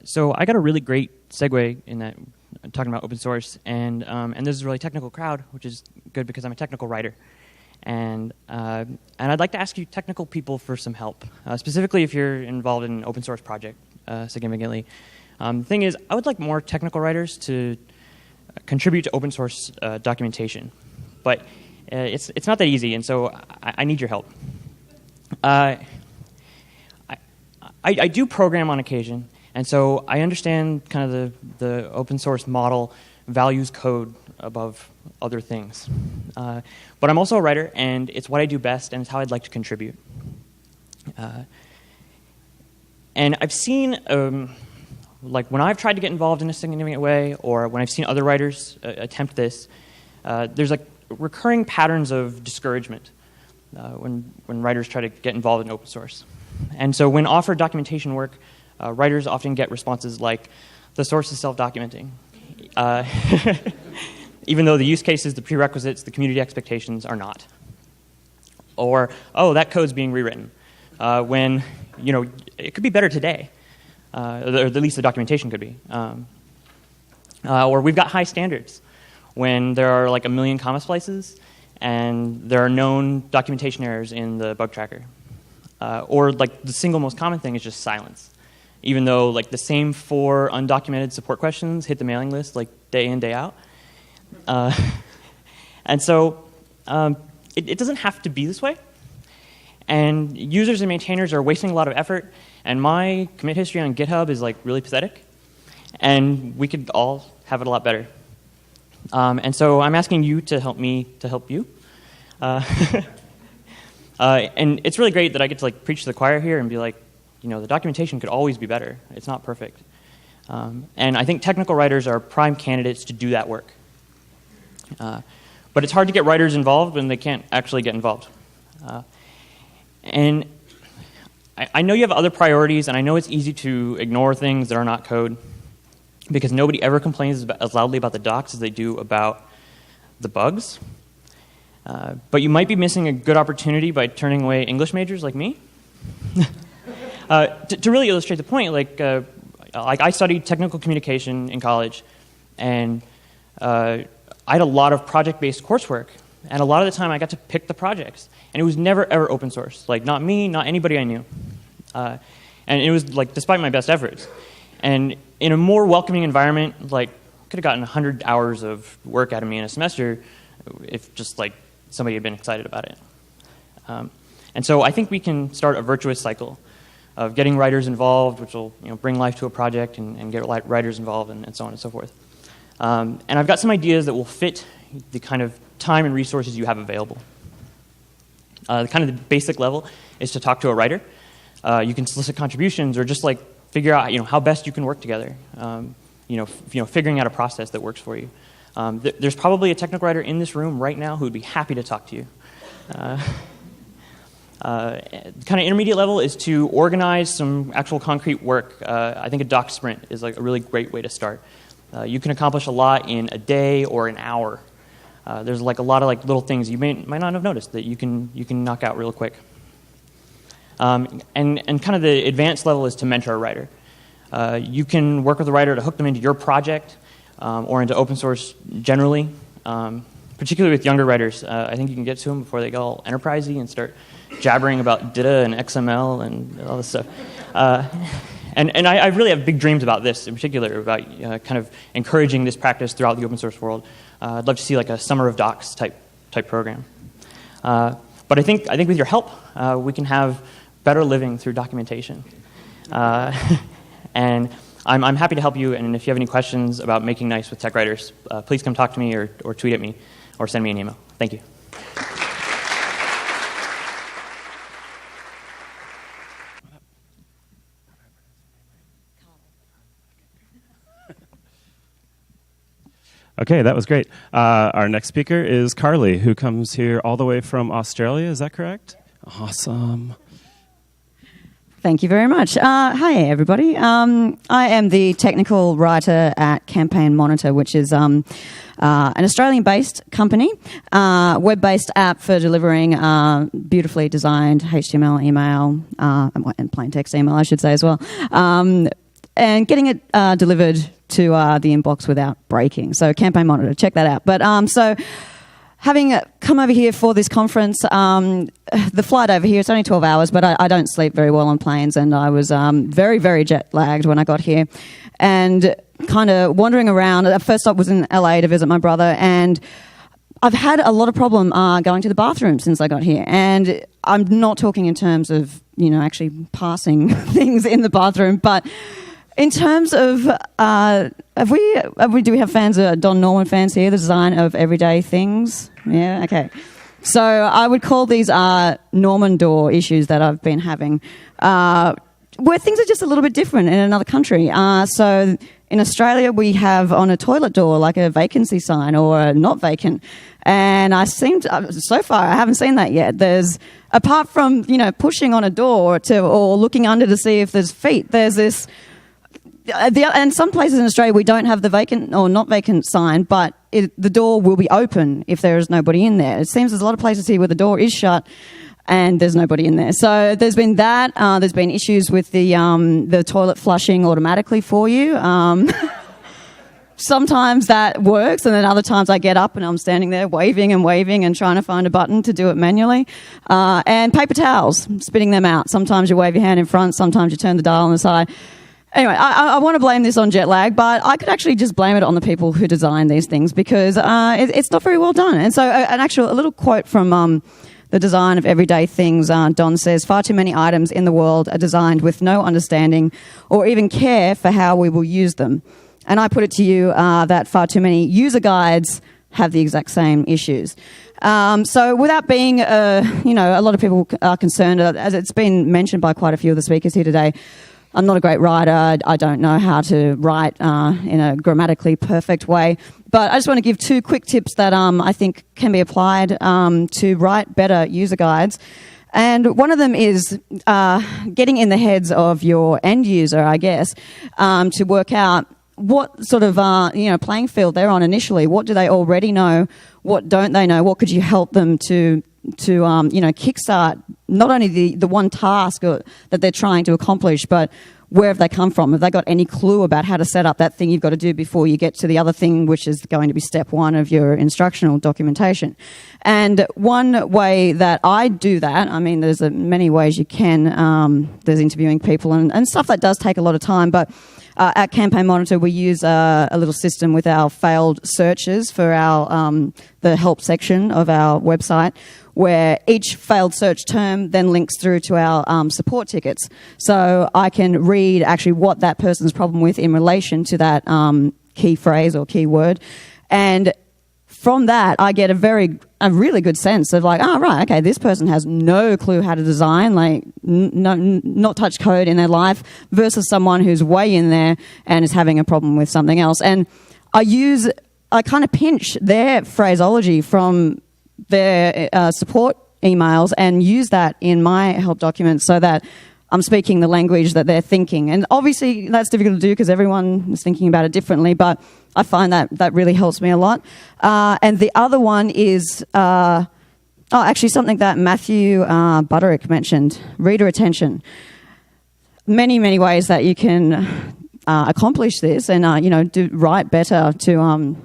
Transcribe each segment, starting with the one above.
So I got a really great segue in that talking about open source, and this is a really technical crowd, which is good because I'm a technical writer, and I'd like to ask you technical people for some help, specifically if you're involved in an open source project significantly. The thing is, I would like more technical writers to contribute to open source documentation, but it's not that easy, and so I need your help. I do program on occasion, and so I understand kind of the open source model values code above other things. But I'm also a writer, and it's what I do best, and it's how I'd like to contribute. And I've seen, like when I've tried to get involved in a significant way, or when I've seen other writers attempt this, there's like recurring patterns of discouragement when writers try to get involved in open source. And so when offered documentation work, writers often get responses like, the source is self-documenting. Even though the use cases, the prerequisites, the community expectations are not. Or, oh, that code's being rewritten. When, it could be better today. Or at least the documentation could be. Or we've got high standards. When there are like 1 million comma splices, and there are known documentation errors in the bug tracker. Or like the single most common thing is just silence. Even though like the same 4 undocumented support questions hit the mailing list like day in, day out. And so it doesn't have to be this way. And users and maintainers are wasting a lot of effort, and my commit history on GitHub is like really pathetic. And we could all have it a lot better. And so I'm asking you to help me to help you. And it's really great that I get to like preach to the choir here and be like, the documentation could always be better. It's not perfect. And I think technical writers are prime candidates to do that work. But it's hard to get writers involved when they can't actually get involved. And I know you have other priorities, and I know it's easy to ignore things that are not code, because nobody ever complains as loudly about the docs as they do about the bugs. But you might be missing a good opportunity by turning away English majors like me. To really illustrate the point, like I studied technical communication in college, and I had a lot of project-based coursework, and a lot of the time I got to pick the projects, and it was never ever open source. Like not me, not anybody I knew, and it was like despite my best efforts. And in a more welcoming environment, like could have gotten 100 hours of work out of me in a semester if just like somebody had been excited about it. And so I think we can start a virtuous cycle of getting writers involved, which will bring life to a project and get writers involved and so on and so forth. And I've got some ideas that will fit the kind of time and resources you have available. The kind of the basic level is to talk to a writer. You can solicit contributions or just like figure out how best you can work together. Figuring out a process that works for you. There's probably a technical writer in this room right now who would be happy to talk to you. Kind of intermediate level is to organize some actual concrete work. I think a doc sprint is like a really great way to start. You can accomplish a lot in a day or an hour. There's like a lot of like little things you might not have noticed that you can knock out real quick. And kind of the advanced level is to mentor a writer. You can work with a writer to hook them into your project or into open source generally. Particularly with younger writers, I think you can get to them before they get all enterprisey and start jabbering about DITA and XML and all this stuff. And I really have big dreams about this in particular, about kind of encouraging this practice throughout the open source world. I'd love to see like a Summer of Docs type program. But I think with your help, we can have better living through documentation. And I'm happy to help you, and if you have any questions about making nice with tech writers, please come talk to me or tweet at me or send me an email. Thank you. Okay, that was great. Our next speaker is Carly, who comes here all the way from Australia. Is that correct? Awesome. Thank you very much. Hi, everybody. I am the technical writer at Campaign Monitor, which is an Australian-based company, web-based app for delivering beautifully designed HTML email, and plain text email, I should say as well, and getting it delivered to the inbox without breaking. So Campaign Monitor, check that out. But so having come over here for this conference, the flight over here, it's only 12 hours, but I don't sleep very well on planes, and I was very, very jet lagged when I got here. And kind of wandering around. First stop was in LA to visit my brother, and I've had a lot of problem going to the bathroom since I got here. And I'm not talking in terms of, actually passing things in the bathroom, but in terms of, do we have fans, Don Norman fans here, the design of everyday things? Yeah, okay. So I would call these Norman door issues that I've been having, where things are just a little bit different in another country. So in Australia, we have on a toilet door like a vacancy sign or a not vacant. And so far, I haven't seen that yet. There's, apart from, pushing on a door or looking under to see if there's feet, there's this, and some places in Australia, we don't have the vacant or not vacant sign, but the door will be open if there is nobody in there. It seems there's a lot of places here where the door is shut and there's nobody in there. So there's been that. There's been issues with the toilet flushing automatically for you. Sometimes that works, and then other times I get up and I'm standing there waving and trying to find a button to do it manually. And paper towels, spitting them out. Sometimes you wave your hand in front, sometimes you turn the dial on the side. Anyway, I want to blame this on jet lag, but I could actually just blame it on the people who design these things because it's not very well done. And so a little quote from the design of everyday things, Don says, far too many items in the world are designed with no understanding or even care for how we will use them. And I put it to you that far too many user guides have the exact same issues. So without being, a lot of people are concerned, as it's been mentioned by quite a few of the speakers here today, I'm not a great writer. I don't know how to write in a grammatically perfect way. But I just want to give 2 quick tips that I think can be applied to write better user guides. And one of them is getting in the heads of your end user, I guess, to work out what sort of playing field they're on initially. What do they already know? What don't they know? What could you help them to kickstart not only the one task that they're trying to accomplish, but where have they come from? Have they got any clue about how to set up that thing you've got to do before you get to the other thing, which is going to be step 1 of your instructional documentation? And one way that I do that, I mean, there's many ways you can. There's interviewing people and stuff that does take a lot of time, but at Campaign Monitor, we use a little system with our failed searches for our the help section of our website, where each failed search term then links through to our support tickets. So I can read actually what that person's problem with in relation to that key phrase or key word. And from that, I get a really good sense of right, okay, this person has no clue how to design, not touch code in their life, versus someone who's way in there and is having a problem with something else. And I kind of pinch their phraseology from their support emails and use that in my help documents so that I'm speaking the language that they're thinking. And obviously that's difficult to do because everyone is thinking about it differently, but I find that really helps me a lot. And the other one is, actually something that Matthew Butterick mentioned, reader attention. Many, many ways that you can accomplish this and, do write better to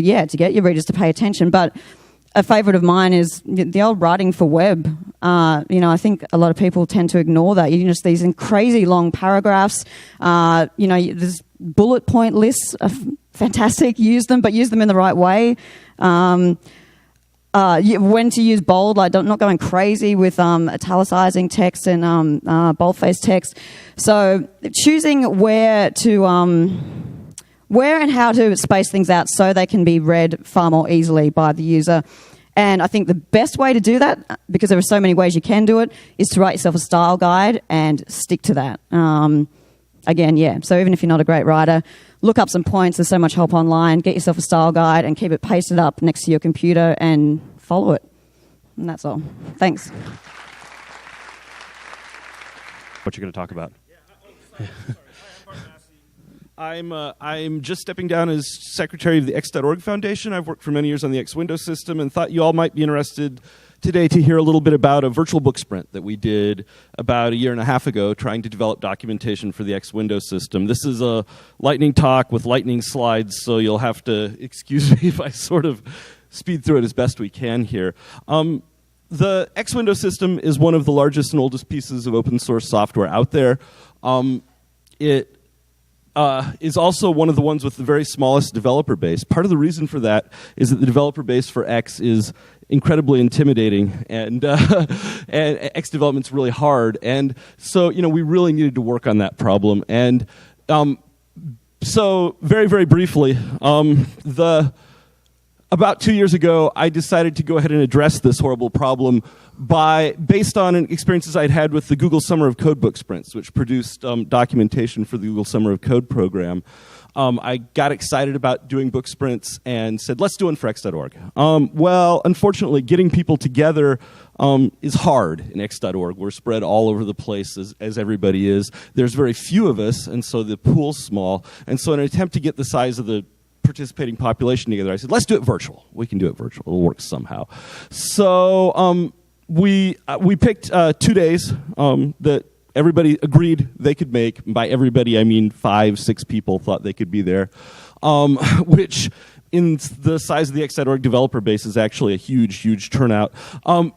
get your readers to pay attention. But a favourite of mine is the old writing for web. I think a lot of people tend to ignore that. Just these crazy long paragraphs. There's bullet point lists are fantastic. Use them, but use them in the right way. When to use bold, not going crazy with italicizing text and boldface text. So choosing where and how to space things out so they can be read far more easily by the user. And I think the best way to do that, because there are so many ways you can do it, is to write yourself a style guide and stick to that. So even if you're not a great writer, look up some points. There's so much help online. Get yourself a style guide and keep it pasted up next to your computer and follow it. And that's all. Thanks. What you're going to talk about? I'm just stepping down as secretary of the X.org Foundation. I've worked for many years on the X Windows system and thought you all might be interested today to hear a little bit about a virtual book sprint that we did about a year and a half ago trying to develop documentation for the X window system. This is a lightning talk with lightning slides, so you'll have to excuse me if I sort of speed through it as best we can here. The X window system is one of the largest and oldest pieces of open source software out there. It is also one of the ones with the very smallest developer base. Part of the reason for that is that the developer base for X is incredibly intimidating, and X development's really hard. And so, we really needed to work on that problem. And so, very, very briefly, about 2 years ago, I decided to go ahead and address this horrible problem based on experiences I'd had with the Google Summer of Code book sprints, which produced documentation for the Google Summer of Code program. I got excited about doing book sprints and said, let's do one for x.org. Well, unfortunately, getting people together is hard in x.org. We're spread all over the place, as everybody is. There's very few of us, and so the pool's small. And so in an attempt to get the size of the participating population together, I said, let's do it virtual. We can do it virtual. It'll work somehow. So we picked 2 days that everybody agreed they could make. By everybody, I mean 5-6 people thought they could be there, which in the size of the X.org developer base is actually a huge, huge turnout,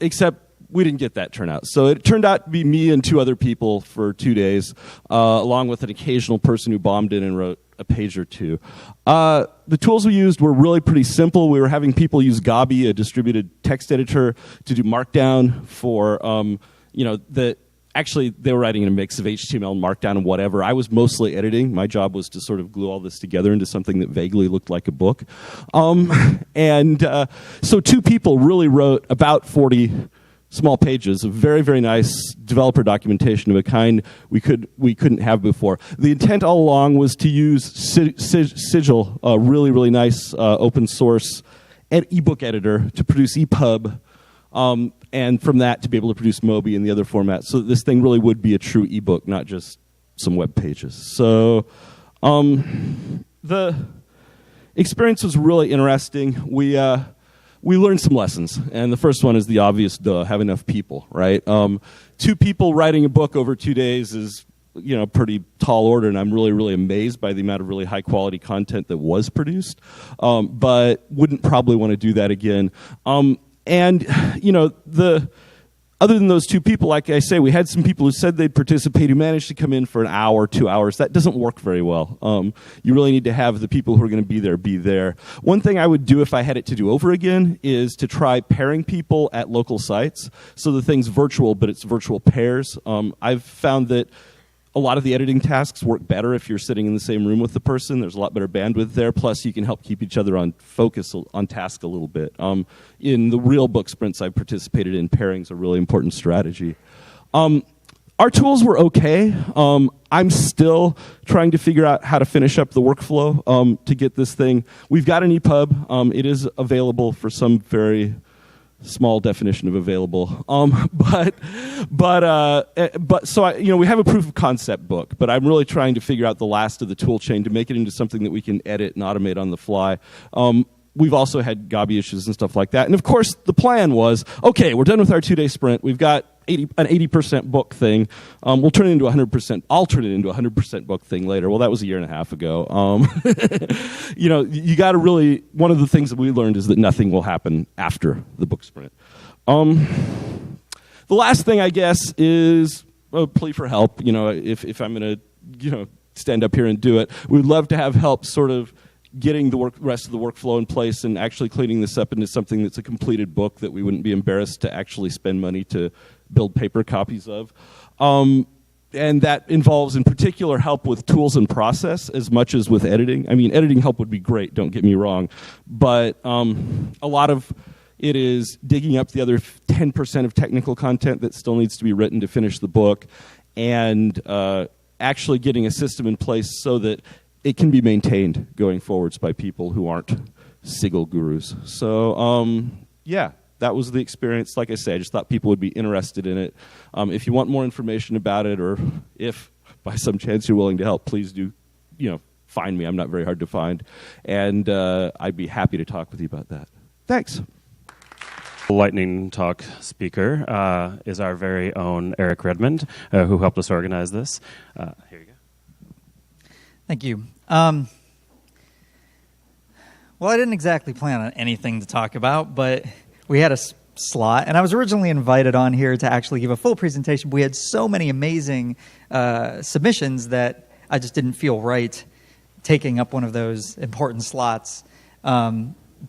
except we didn't get that turnout. So it turned out to be me and 2 other people for 2 days, along with an occasional person who bombed in and wrote a page or 2. The tools we used were really pretty simple. We were having people use Gabi, a distributed text editor, to do Markdown for, actually, they were writing in a mix of HTML and Markdown and whatever. I was mostly editing. My job was to sort of glue all this together into something that vaguely looked like a book. So 2 people really wrote about 40 small pages of very, very nice developer documentation of a kind we couldn't have before. The intent all along was to use Sigil, a really, really nice open source ebook editor, to produce EPUB, and from that to be able to produce Mobi and the other formats, so that this thing really would be a true ebook, not just some web pages. So the experience was really interesting. We learned some lessons, and the first one is the obvious, have enough people, right? 2 people writing a book over 2 days is, pretty tall order, and I'm really, really amazed by the amount of really high-quality content that was produced, but wouldn't probably want to do that again. Other than those 2 people, like I say, we had some people who said they'd participate who managed to come in for an hour, 2 hours. That doesn't work very well. You really need to have the people who are going to be there. One thing I would do if I had it to do over again is to try pairing people at local sites. So the thing's virtual, but it's virtual pairs. I've found that a lot of the editing tasks work better if you're sitting in the same room with the person. There's a lot better bandwidth there. Plus, you can help keep each other on focus, on task a little bit. In the real book sprints I've participated in, pairing's a really important strategy. Our tools were okay. I'm still trying to figure out how to finish up the workflow to get this thing. We've got an EPUB. It is available for some very small definition of available, we have a proof of concept book, but I'm really trying to figure out the last of the tool chain to make it into something that we can edit and automate on the fly. We've also had Gabi issues and stuff like that, and of course the plan was, okay, we're done with our 2-day sprint. We've got an 80% book thing. We'll turn it into 100%. I'll turn it into a 100% book thing later. Well, that was a year and a half ago. You got to really. One of the things that we learned is that nothing will happen after the book sprint. The last thing, I guess, is a plea for help. If I'm going to, stand up here and do it, we'd love to have help, sort of getting the rest of the workflow in place and actually cleaning this up into something that's a completed book that we wouldn't be embarrassed to actually spend money to build paper copies of. And that involves, in particular, help with tools and process as much as with editing. I mean, editing help would be great, don't get me wrong. But a lot of it is digging up the other 10% of technical content that still needs to be written to finish the book, and actually getting a system in place so that it can be maintained going forwards by people who aren't Sigil gurus. So, that was the experience. Like I say, I just thought people would be interested in it. If you want more information about it, or if by some chance you're willing to help, please do, find me. I'm not very hard to find. And I'd be happy to talk with you about that. Thanks. Lightning Talk speaker is our very own Eric Redmond, who helped us organize this. Here you go. Thank you. Well, I didn't exactly plan on anything to talk about, but we had a slot, and I was originally invited on here to actually give a full presentation. We had so many amazing submissions that I just didn't feel right taking up one of those important slots.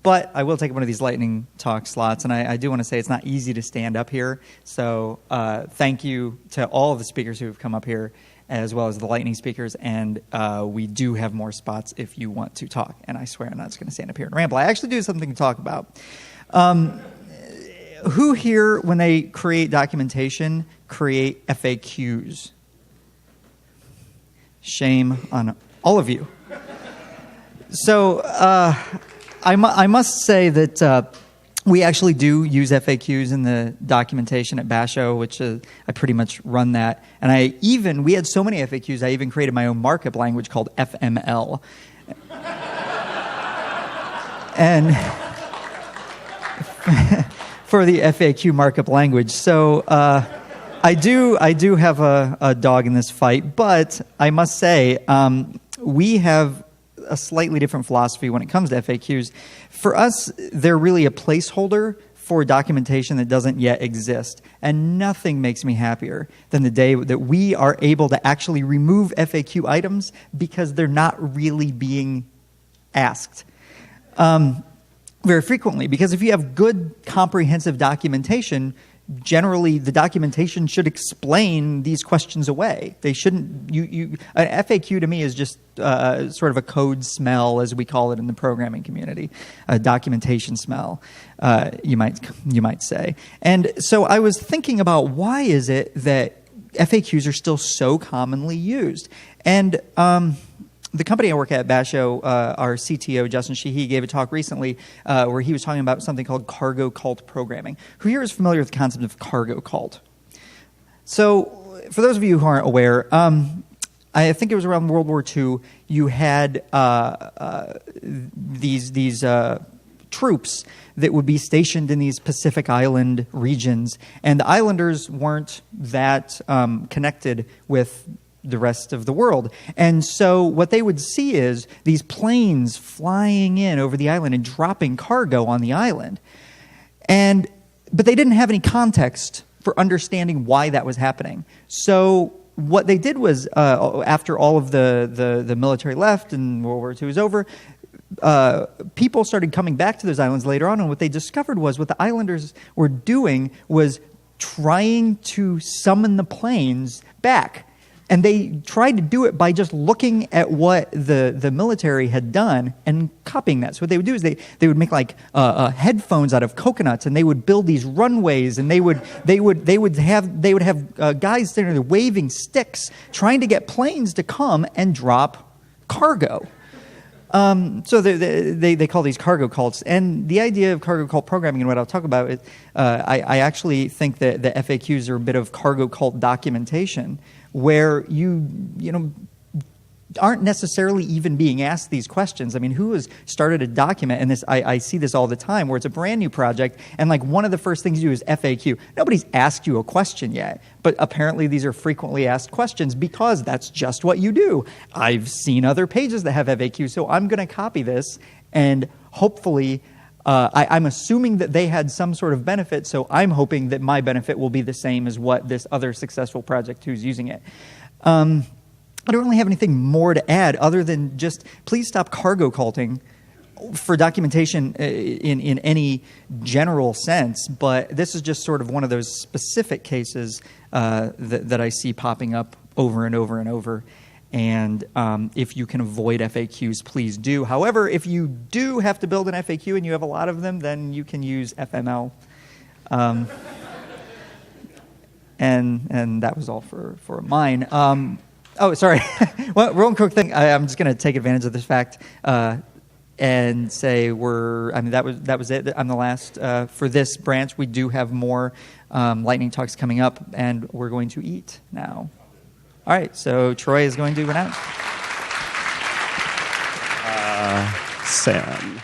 But I will take one of these lightning talk slots, and I do want to say it's not easy to stand up here. So thank you to all of the speakers who have come up here, as well as the lightning speakers. And we do have more spots if you want to talk. And I swear I'm not just going to stand up here and ramble. I actually do have something to talk about. Who here, when they create documentation, create FAQs? Shame on all of you. So I must say that we actually do use FAQs in the documentation at Basho, which I pretty much run that. And we had so many FAQs, I even created my own markup language called FML. And for the FAQ markup language. So I do have a dog in this fight, but I must say we have a slightly different philosophy when it comes to FAQs. For us, they're really a placeholder for documentation that doesn't yet exist. And nothing makes me happier than the day that we are able to actually remove FAQ items because they're not really being asked. Very frequently, because if you have good comprehensive documentation, generally the documentation should explain these questions away. They shouldn't. An FAQ to me is just sort of a code smell, as we call it in the programming community, a documentation smell, you might say. And so I was thinking about why is it that FAQs are still so commonly used, and the company I work at, Basho, our CTO, Justin Sheehy, gave a talk recently where he was talking about something called cargo cult programming. Who here is familiar with the concept of cargo cult? So for those of you who aren't aware, I think it was around World War II, you had these troops that would be stationed in these Pacific Island regions, and the islanders weren't that connected with the rest of the world. And so what they would see is these planes flying in over the island and dropping cargo on the island. But they didn't have any context for understanding why that was happening. So what they did was, after all of the military left and World War II was over, people started coming back to those islands later on, and what they discovered was what the islanders were doing was trying to summon the planes back. And they tried to do it by just looking at what the military had done and copying that. So what they would do is they would make like headphones out of coconuts, and they would build these runways, and they would have guys standing there waving sticks, trying to get planes to come and drop cargo. So they call these cargo cults. And the idea of cargo cult programming, and what I'll talk about is, I actually think that the FAQs are a bit of cargo cult documentation, where you aren't necessarily even being asked these questions. I mean, who has started a document, and this I see this all the time, where it's a brand new project, and like one of the first things you do is FAQ. Nobody's asked you a question yet, but apparently these are frequently asked questions because that's just what you do. I've seen other pages that have FAQ, so I'm going to copy this, and hopefully I'm assuming that they had some sort of benefit, so I'm hoping that my benefit will be the same as what this other successful project who's using it. I don't really have anything more to add other than just please stop cargo culting for documentation in any general sense, but this is just sort of one of those specific cases that I see popping up over and over and over. And if you can avoid FAQs, please do. However, if you do have to build an FAQ and you have a lot of them, then you can use FML. And that was all for mine. Oh, sorry. Well, real quick thing. I'm just going to take advantage of this fact and say that was it. I'm the last for this branch. We do have more lightning talks coming up, and we're going to eat now. All right, so Troy is going to announce. Sam.